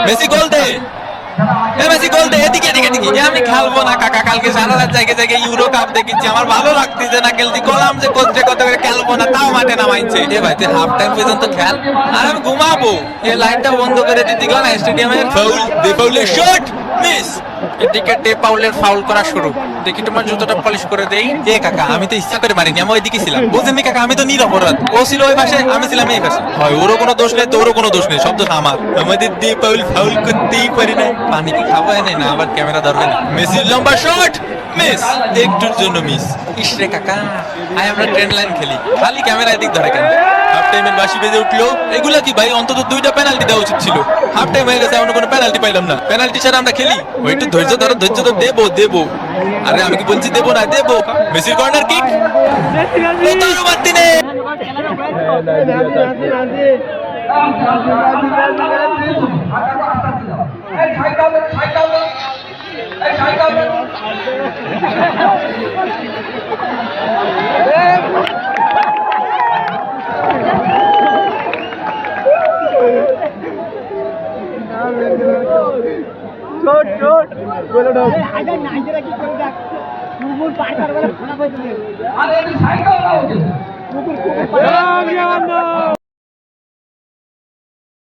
Messi গোল দে, Messi গোল দে, এদিকে এদিকে এদিকে। আমি খেলবো না কাকা, কালকে সারা রাত জায়গায় জায়গায় ইউরো কাপ দেখেছি, আমার ভালো লাগতেছে না খেলতে। কলাম যে কোচে কত করে খেলবো না, তাও মাঠে নামাইছে। এ ভাই তুই হাফ টাইম পর্যন্ত খেল, আর আমি ঘুমাবো। এই লাইটটা বন্ধ করে দিতে গেল না স্টেডিয়ামের। ফাউল, দে ফাউলের শট, মিস। এদিকে ডে পাউলের ফাউল করা শুরু। দেখি তোমার জুতোটা পলিশ করে দেই। এ কাকা, আমি তো ইচ্ছা করে মারিনি, আমি ওইদিকে ছিলাম। বুঝেননি কাকা, আমি তো নিরপরাধ। ও ছিল ওই পাশে, আমি ছিলাম এই পাশে। হয় ওরও কোনো দোষ নেই, তোরও কোনো দোষ নেই, সব দোষ আমার। আমাদের ডে পাউল ফাউল করতেই পারি না। পানি কি খাবো এনে না, আবার ক্যামেরা ধরবে না। মেসির লম্বা শট, মিস, একটুর জন্য মিস। ইসরে কাকা, আয় আমরা ট্রেন লাইন খেলি, খালি ক্যামেরা এদিক ধরে কেন? হাফ টাইমের বাঁশি বেজে উঠলো। এগুলা কি ভাই, অন্তত 2টা পেনাল্টি দেওয়া উচিত ছিল। হাফ টাইম হয়ে গেছে, এমন কোনো পেনাল্টি পাইলাম না। পেনাল্টি ছাড়া আমরা খেলি? ওই একটু ধৈর্য ধরো, ধৈর্য তো দেবো দেবো। আরে আমি কি বলছি দেবো না, দেবো। মেসির কর্নার কিক, লোতারো মার্টিনেজ। আরে